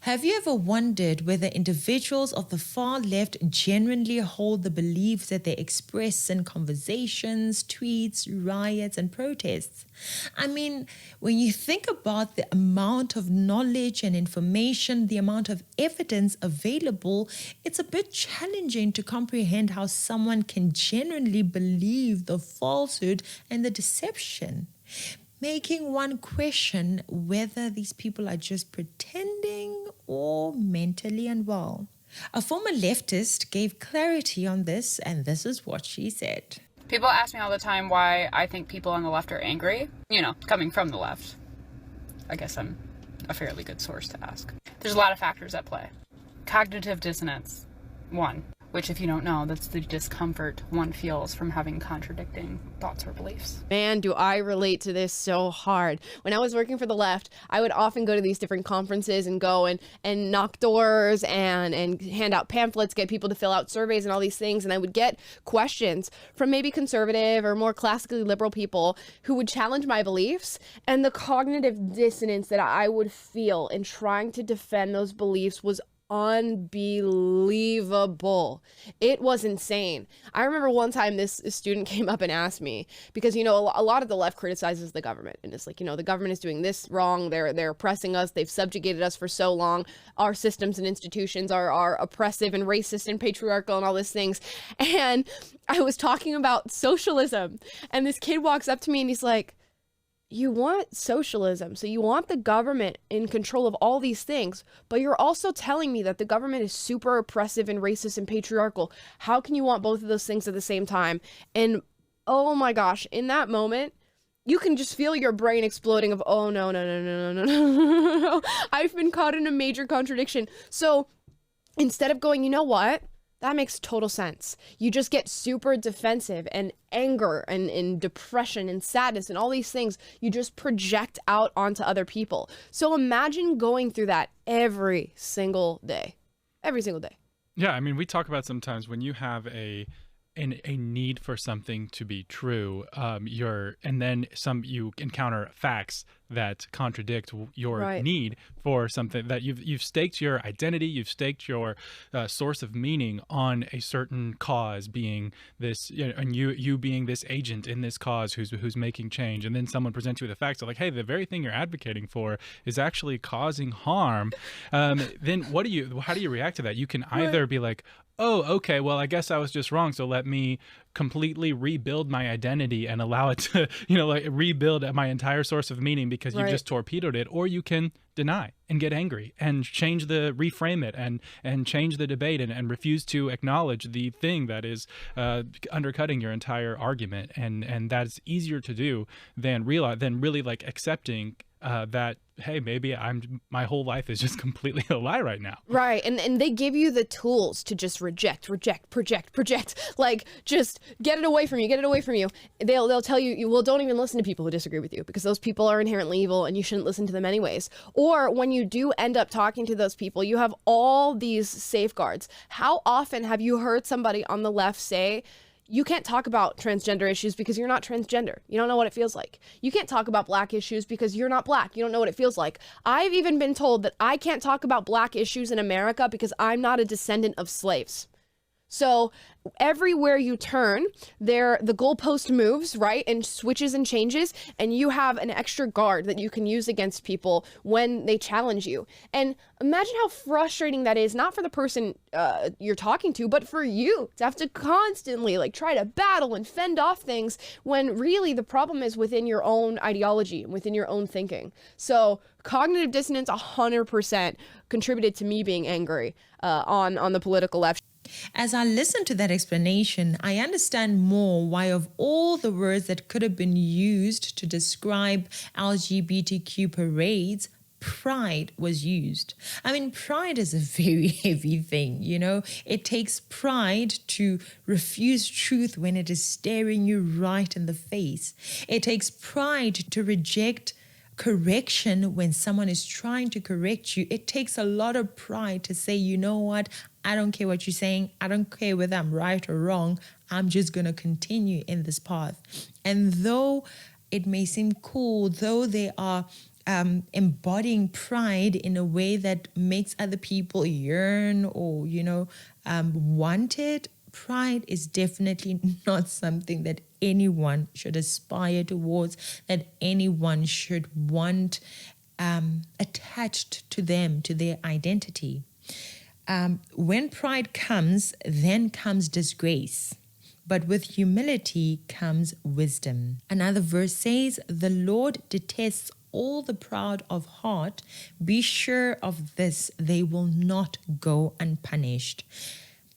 Have you ever wondered whether individuals of the far left genuinely hold the beliefs that they express in conversations, tweets, riots, and protests? I mean, when you think about the amount of knowledge and information, the amount of evidence available, it's a bit challenging to comprehend how someone can genuinely believe the falsehood and the deception, making one question whether these people are just pretending or mentally unwell. A former leftist gave clarity on this, and this is what she said. People ask me all the time why I think people on the left are angry. You know, coming from the left. I guess I'm a fairly good source to ask. There's a lot of factors at play. Cognitive dissonance, one. Which, if you don't know, that's the discomfort one feels from having contradicting thoughts or beliefs. Man, do I relate to this so hard. When I was working for the left, I would often go to these different conferences and go and knock doors and hand out pamphlets, get people to fill out surveys and all these things. And I would get questions from maybe conservative or more classically liberal people who would challenge my beliefs. And the cognitive dissonance that I would feel in trying to defend those beliefs was unbelievable. It was insane. I remember one time this student came up and asked me, because, you know, a lot of the left criticizes the government, and it's like, you know, the government is doing this wrong. They're oppressing us. They've subjugated us for so long. Our systems and institutions are oppressive and racist and patriarchal and all these things. And I was talking about socialism, and this kid walks up to me and he's like, you want socialism, so you want the government in control of all these things, but you're also telling me that the government is super oppressive and racist and patriarchal. How can you want both of those things at the same time? And oh my gosh, in that moment, you can just feel your brain exploding of, oh no, no, no, no, no, no, no, no. I've been caught in a major contradiction. So instead of going, you know what? That makes total sense. You just get super defensive, and anger and depression and sadness and all these things you just project out onto other people. So imagine going through that every single day. Every single day. Yeah, I mean, we talk about sometimes when you have a need for something to be true, you encounter facts that contradict your need for something, that you've staked your identity, you've staked your source of meaning on a certain cause, being this, you know, and you being this agent in this cause who's making change, and then someone presents you with the facts of like, hey, the very thing you're advocating for is actually causing harm. Then how do you react to that? You can either be like, oh, okay, well, I guess I was just wrong, so let me completely rebuild my identity and allow it to, you know, like rebuild my entire source of meaning because you just torpedoed it. Or you can deny and get angry and reframe it and change the debate and refuse to acknowledge the thing that is undercutting your entire argument. And that's easier to do than really like accepting that, hey, maybe my whole life is just completely a lie right now. Right. And they give you the tools to just project, like just get it away from you. They'll tell you, well, don't even listen to people who disagree with you because those people are inherently evil and you shouldn't listen to them anyways. Or when you do end up talking to those people, you have all these safeguards. How often have you heard somebody on the left say, you can't talk about transgender issues because you're not transgender. You don't know what it feels like. You can't talk about black issues because you're not black. You don't know what it feels like. I've even been told that I can't talk about black issues in America because I'm not a descendant of slaves. So everywhere you turn, the goalpost moves, right, and switches and changes, and you have an extra guard that you can use against people when they challenge you. And imagine how frustrating that is, not for the person you're talking to, but for you to have to constantly like try to battle and fend off things when really the problem is within your own ideology and within your own thinking. So cognitive dissonance 100% contributed to me being angry on the political left. As I listen to that explanation, I understand more why of all the words that could have been used to describe LGBTQ parades, pride was used. I mean, pride is a very heavy thing, you know. It takes pride to refuse truth when it is staring you right in the face. It takes pride to reject correction when someone is trying to correct you. It takes a lot of pride to say, you know what, I don't care what you're saying. I don't care whether I'm right or wrong. I'm just going to continue in this path. And though it may seem cool, though there are embodying pride in a way that makes other people yearn or, want it, pride is definitely not something that anyone should aspire towards, that anyone should want attached to them, to their identity. When pride comes, then comes disgrace. But with humility comes wisdom. Another verse says, "The Lord detests all the proud of heart. Be sure of this, they will not go unpunished."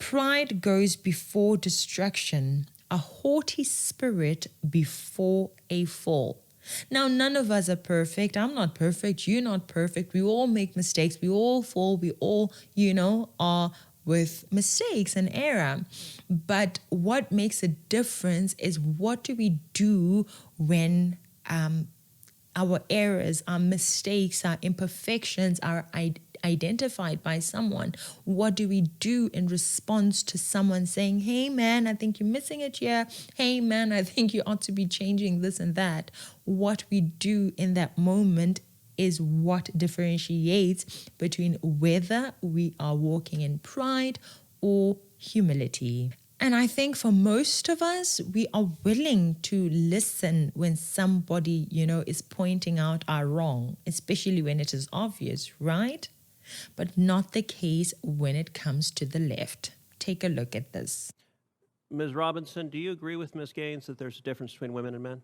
Pride goes before destruction, a haughty spirit before a fall. Now, none of us are perfect. I'm not perfect. You're not perfect. We all make mistakes. We all fall. We all, are with mistakes and error. But what makes a difference is, what do we do when our errors, our mistakes, our imperfections are identified by someone? What do we do in response to someone saying, "Hey man, I think you're missing it here. Hey man, I think you ought to be changing this and that"? What we do in that moment is what differentiates between whether we are walking in pride or humility. And I think for most of us, we are willing to listen when somebody, is pointing out our wrong, especially when it is obvious, right? But not the case when it comes to the left. Take a look at this. Ms. Robinson, do you agree with Ms. Gaines that there's a difference between women and men?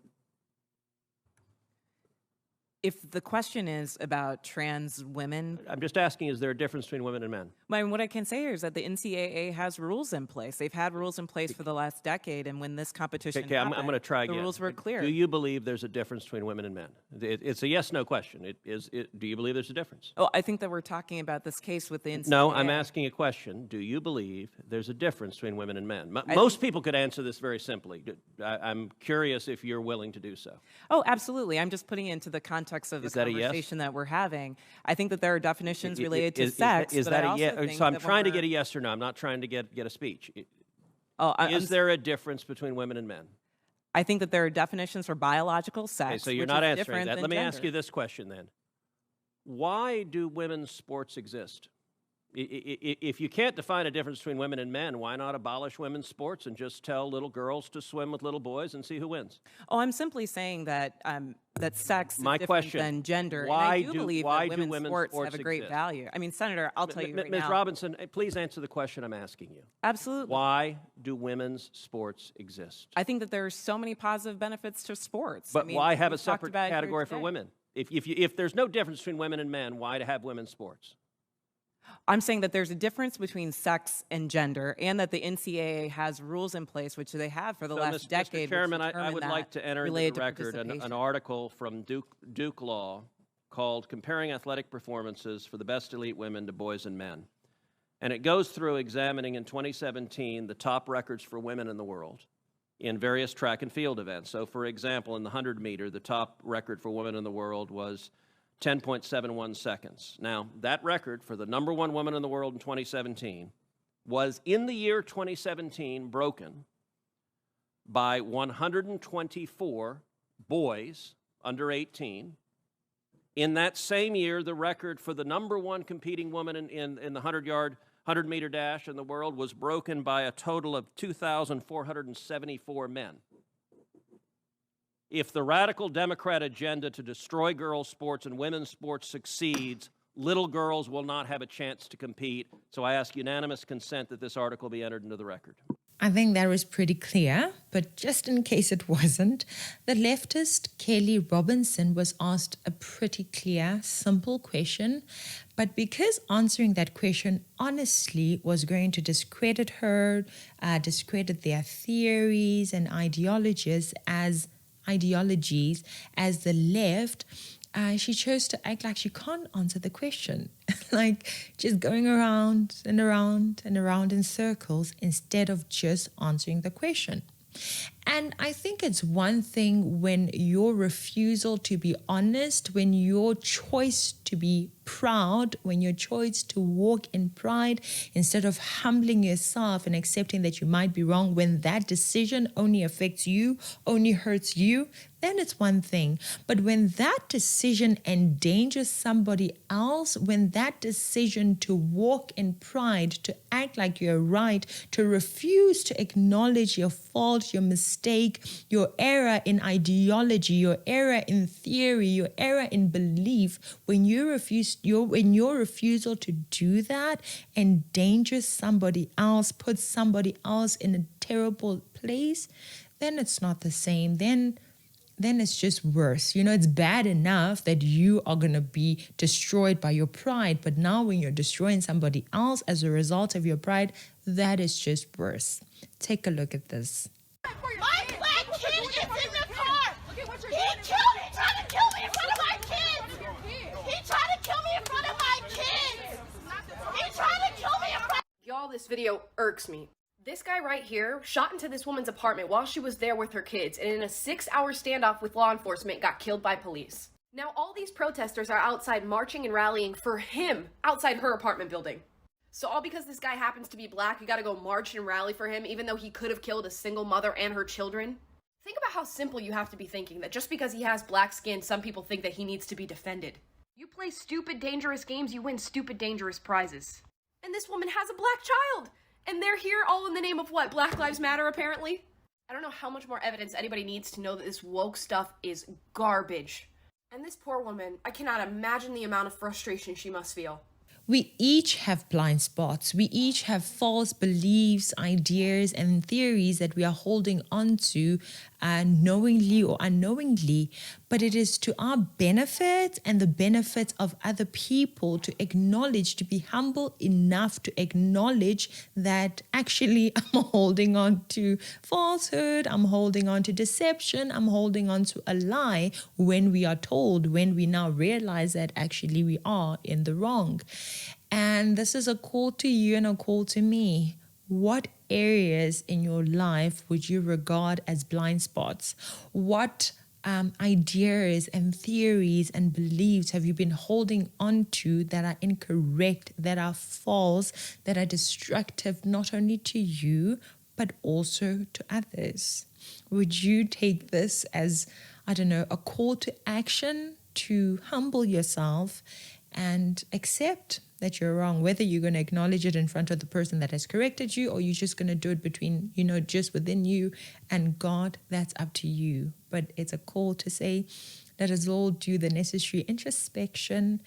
If the question is about trans women, I'm just asking, is there a difference between women and men? what I can say here is that the NCAA has rules in place. They've had rules in place for the last decade, and when this competition happened, I'm going to try again. The rules were clear. Do you believe there's a difference between women and men? It's a yes/no question. Do you believe there's a difference? Oh, I think that we're talking about this case with the NCAA. No, I'm asking a question. Do you believe there's a difference between women and men? Most people could answer this very simply. I'm curious if you're willing to do so. Oh, absolutely. I'm just putting it into the context of the conversation yes? that we're having. I think that there are definitions related to sex. Is but that I a also yes? think So I'm that trying to get a yes or no. I'm not trying to get a speech. Is there a difference between women and men? I think that there are definitions for biological sex. Okay, so you're which not is answering different that. than Let me ask gender. you this question then. Why do women's sports exist? If you can't define a difference between women and men, why not abolish women's sports and just tell little girls to swim with little boys and see who wins? Oh, I'm simply saying that that sex is different question, than gender. why and I do believe that women's sports sports have a great exist? value. I mean, Senator, I'll tell you right Ms. now. Robinson, please answer the question I'm asking you. Absolutely. Why do women's sports exist? I think that there are so many positive benefits to sports. But I mean, why have a we've talked separate about it here category for today. women? If there's no difference between women and men, why to have women's sports? I'm saying that there's a difference between sex and gender, and that the NCAA has rules in place, which they have for the last decade. Mr. Chairman, which I would like to enter into the record an article from Duke Law called "Comparing Athletic Performances for the Best Elite Women to Boys and Men." And it goes through examining in 2017 the top records for women in the world in various track and field events. So, for example, in the 100-meter, the top record for women in the world was 10.71 seconds. Now, that record for the number one woman in the world in 2017 was, in the year 2017, broken by 124 boys under 18. In that same year, the record for the number one competing woman in the 100-meter dash in the world was broken by a total of 2,474 men. If the radical Democrat agenda to destroy girls' sports and women's sports succeeds, little girls will not have a chance to compete. So I ask unanimous consent that this article be entered into the record. I think that was pretty clear, but just in case it wasn't, the leftist Kelley Robinson was asked a pretty clear, simple question, but because answering that question honestly was going to discredit her, discredit their theories and ideologies as the left, she chose to act like she can't answer the question, like just going around and around and around in circles instead of just answering the question. And I think it's one thing when your refusal to be honest, when your choice to be proud, when your choice to walk in pride instead of humbling yourself and accepting that you might be wrong, when that decision only affects you, only hurts you, then it's one thing. But when that decision endangers somebody else, when that decision to walk in pride, to act like you're right, to refuse to acknowledge your fault, your mistake, your error in ideology, your error in theory, your error in belief, when your refusal to do that endangers somebody else, puts somebody else in a terrible place, then it's not the same. Then it's just worse. It's bad enough that you are going to be destroyed by your pride, but now when you're destroying somebody else as a result of your pride, that is just worse. Take a look at this. My black kid is in the car. He tried to kill me in front of my kids. He tried to kill me in front of my kids. He tried to kill me in front. Y'all, this video irks me. This guy right here shot into this woman's apartment while she was there with her kids, and in a 6-hour standoff with law enforcement got killed by police. Now all these protesters are outside marching and rallying for him outside her apartment building. So all because this guy happens to be black, you gotta go march and rally for him even though he could have killed a single mother and her children? Think about how simple you have to be thinking that just because he has black skin, some people think that he needs to be defended. You play stupid, dangerous games, you win stupid, dangerous prizes. And this woman has a black child! And they're here all in the name of what? Black Lives Matter, apparently? I don't know how much more evidence anybody needs to know that this woke stuff is garbage. And this poor woman, I cannot imagine the amount of frustration she must feel. We each have blind spots. We each have false beliefs, ideas, and theories that we are holding on to knowingly or unknowingly. But it is to our benefit and the benefit of other people to acknowledge, to be humble enough to acknowledge that actually I'm holding on to falsehood, I'm holding on to deception, I'm holding on to a lie when we are told, when we now realize that actually we are in the wrong. And this is a call to you and a call to me. What areas in your life would you regard as blind spots? What ideas and theories and beliefs have you been holding on to that are incorrect, that are false, that are destructive not only to you, but also to others? Would you take this as, a call to action to humble yourself and accept that you're wrong, whether you're going to acknowledge it in front of the person that has corrected you or you're just going to do it between, just within you and God? That's up to you. But it's a call to say, let us all do the necessary introspection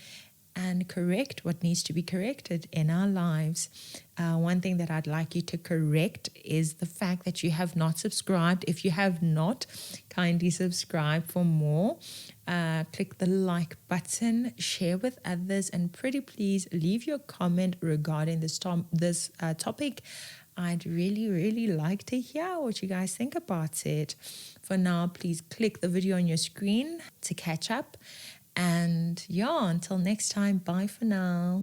and correct what needs to be corrected in our lives. One thing that I'd like you to correct is the fact that you have not subscribed. If you have not, kindly subscribe for more. Click the like button, share with others, and pretty please leave your comment regarding this topic. I'd really, really like to hear what you guys think about it. For now, please click the video on your screen to catch up. And until next time, bye for now.